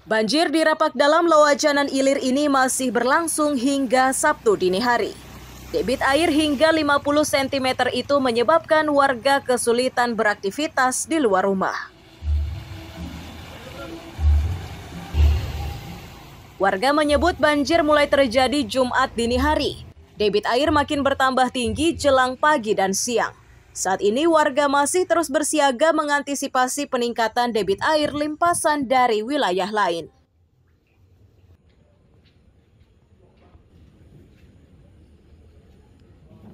Banjir di Rapak Dalam Loajanan Ilir ini masih berlangsung hingga Sabtu dini hari. Debit air hingga 50 cm itu menyebabkan warga kesulitan beraktivitas di luar rumah. Warga menyebut banjir mulai terjadi Jumat dini hari. Debit air makin bertambah tinggi jelang pagi dan siang. Saat ini warga masih terus bersiaga mengantisipasi peningkatan debit air limpasan dari wilayah lain.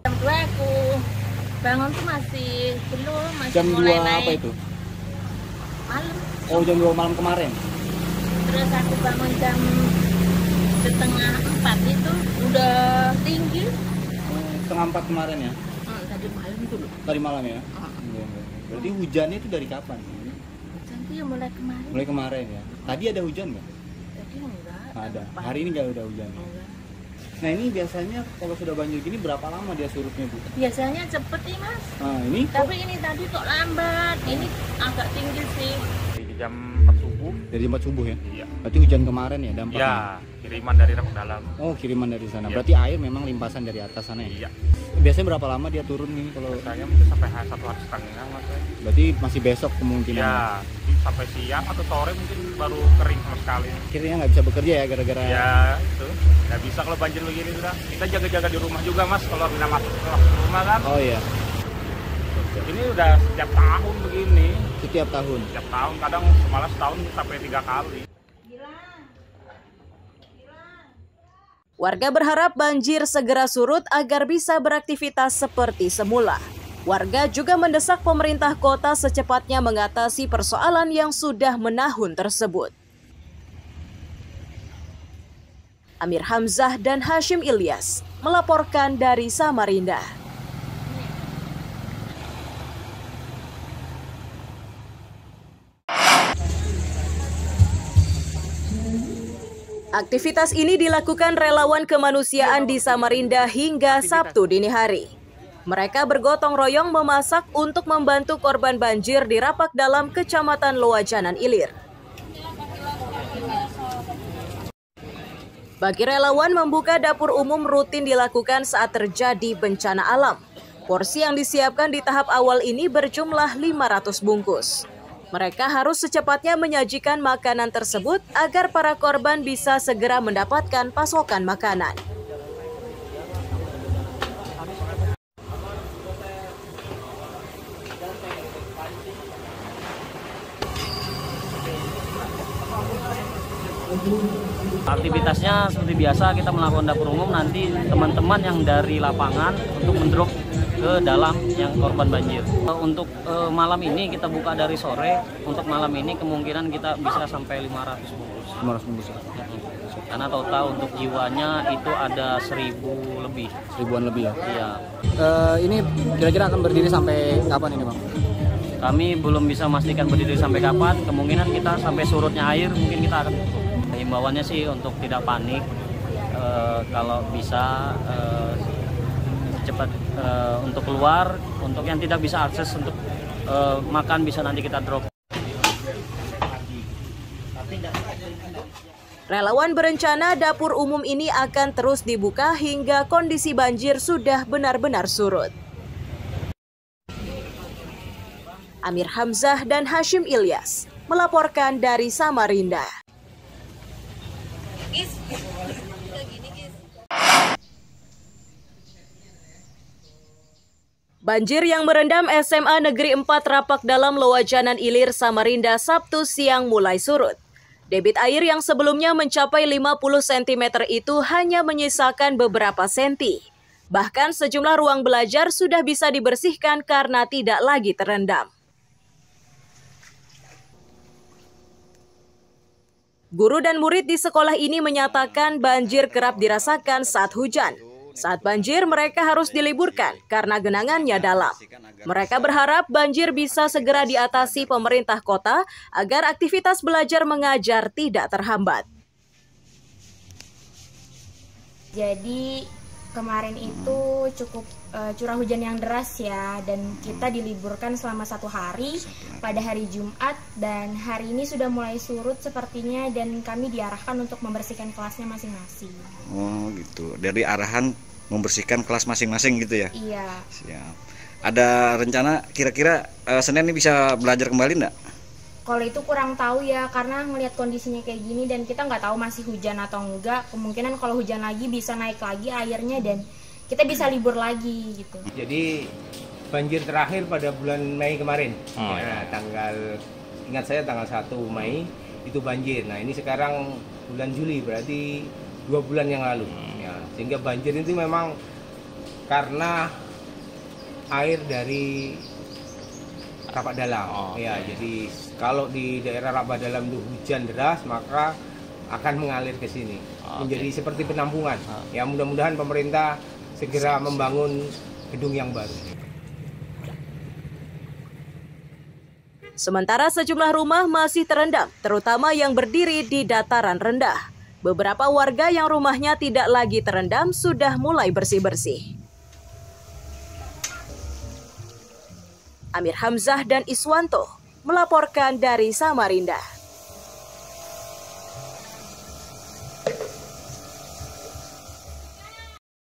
Jam 2 aku bangun tuh masih jam mulai 2 naik. Apa itu? Malam. Oh, jam 2 malam kemarin. Terus aku bangun jam setengah 4 itu udah tinggi. Setengah 4 kemarin ya? Tadi malam itu loh. Tadi malam ya? Berarti hujannya itu dari kapan? Hujan tuh ya mulai kemarin. Mulai kemarin ya? Tadi ada hujan nggak? Tadi enggak. Ada. Hari ini nggak ada hujan. Enggak. Nah, ini biasanya kalau sudah banjir gini berapa lama dia surutnya, Bu? Biasanya cepet nih, Mas. Nah, ini Tapi ini tadi kok lambat. Ini agak tinggi sih. Di jam 4 subuh. dari jam 4 subuh ya? Iya. Berarti hujan kemarin ya dampaknya? Ya, kiriman dari Rapak Dalam. Oh, kiriman dari sana. Iya. Berarti air memang limpasan dari atas sana ya? Iya. Biasanya berapa lama dia turun nih kalau? Saya mungkin sampai 1,5 hari Mas. Berarti masih besok kemungkinan. Ya, sampai siang atau sore mungkin baru kering sama sekali. Akhirnya nggak bisa bekerja ya gara-gara. Ya, itu. Nggak bisa kalau banjir begini sudah. Kita jaga-jaga di rumah juga, Mas. Kalau kita masuk ke rumah kan. Oh iya. Ini udah setiap tahun begini. Setiap tahun. Setiap tahun, kadang malah setahun sampai 3 kali. Warga berharap banjir segera surut agar bisa beraktivitas seperti semula. Warga juga mendesak pemerintah kota secepatnya mengatasi persoalan yang sudah menahun tersebut. Amir Hamzah dan Hashim Ilyas melaporkan dari Samarinda. Aktivitas ini dilakukan relawan kemanusiaan di Samarinda hingga Sabtu dini hari. Mereka bergotong royong memasak untuk membantu korban banjir di Rapak Dalam, Kecamatan Loajanan Ilir. Bagi relawan, membuka dapur umum rutin dilakukan saat terjadi bencana alam. Porsi yang disiapkan di tahap awal ini berjumlah 500 bungkus. Mereka harus secepatnya menyajikan makanan tersebut agar para korban bisa segera mendapatkan pasokan makanan. Aktivitasnya seperti biasa, kita melakukan dapur umum, nanti teman-teman yang dari lapangan untuk mendrop ke dalam yang korban banjir. Untuk malam ini kita buka dari sore, untuk malam ini kemungkinan kita bisa sampai 500 bungkus. 500 bungkus ya? Karena total untuk jiwanya itu ada 1000 lebih. 1000-an lebih ya? Iya. Ini kira-kira akan berdiri sampai kapan ini, Bang? Kami belum bisa memastikan berdiri sampai kapan, kemungkinan kita sampai surutnya air mungkin kita akan tutup. Himbauannya sih untuk tidak panik, kalau bisa cepat untuk keluar, untuk yang tidak bisa akses untuk makan bisa nanti kita drop. Relawan berencana dapur umum ini akan terus dibuka hingga kondisi banjir sudah benar-benar surut. Amir Hamzah dan Hashim Ilyas melaporkan dari Samarinda. Banjir yang merendam SMA Negeri 4 Rapak Dalam Loajanan Ilir, Samarinda Sabtu siang mulai surut. Debit air yang sebelumnya mencapai 50 cm itu hanya menyisakan beberapa senti. Bahkan sejumlah ruang belajar sudah bisa dibersihkan karena tidak lagi terendam. Guru dan murid di sekolah ini menyatakan banjir kerap dirasakan saat hujan. Saat banjir mereka harus diliburkan karena genangannya dalam. Mereka berharap banjir bisa segera diatasi pemerintah kota agar aktivitas belajar mengajar tidak terhambat. Jadi Kemarin itu cukup curah hujan yang deras ya, dan kita diliburkan selama 1 hari pada hari Jumat, dan hari ini sudah mulai surut sepertinya, dan kami diarahkan untuk membersihkan kelasnya masing-masing. Oh gitu, dari arahan membersihkan kelas masing-masing gitu ya? Iya. Siap. Ada rencana kira-kira Senin ini bisa belajar kembali enggak? Kalau itu kurang tahu ya, karena ngelihat kondisinya kayak gini dan kita nggak tahu masih hujan atau enggak. Kemungkinan kalau hujan lagi bisa naik lagi airnya dan kita bisa libur lagi gitu. Jadi banjir terakhir pada bulan Mei kemarin, ingat saya tanggal 1 Mei itu banjir. Nah ini sekarang bulan Juli, berarti 2 bulan yang lalu. Ya, sehingga banjir itu memang karena air dari rapat dalam. Ya, jadi kalau di daerah rapat dalam itu hujan deras, maka akan mengalir ke sini. Menjadi seperti penampungan. Ya, mudah-mudahan pemerintah segera membangun gedung yang baru. Sementara sejumlah rumah masih terendam, terutama yang berdiri di dataran rendah. Beberapa warga yang rumahnya tidak lagi terendam sudah mulai bersih-bersih. Amir Hamzah dan Iswanto melaporkan dari Samarinda.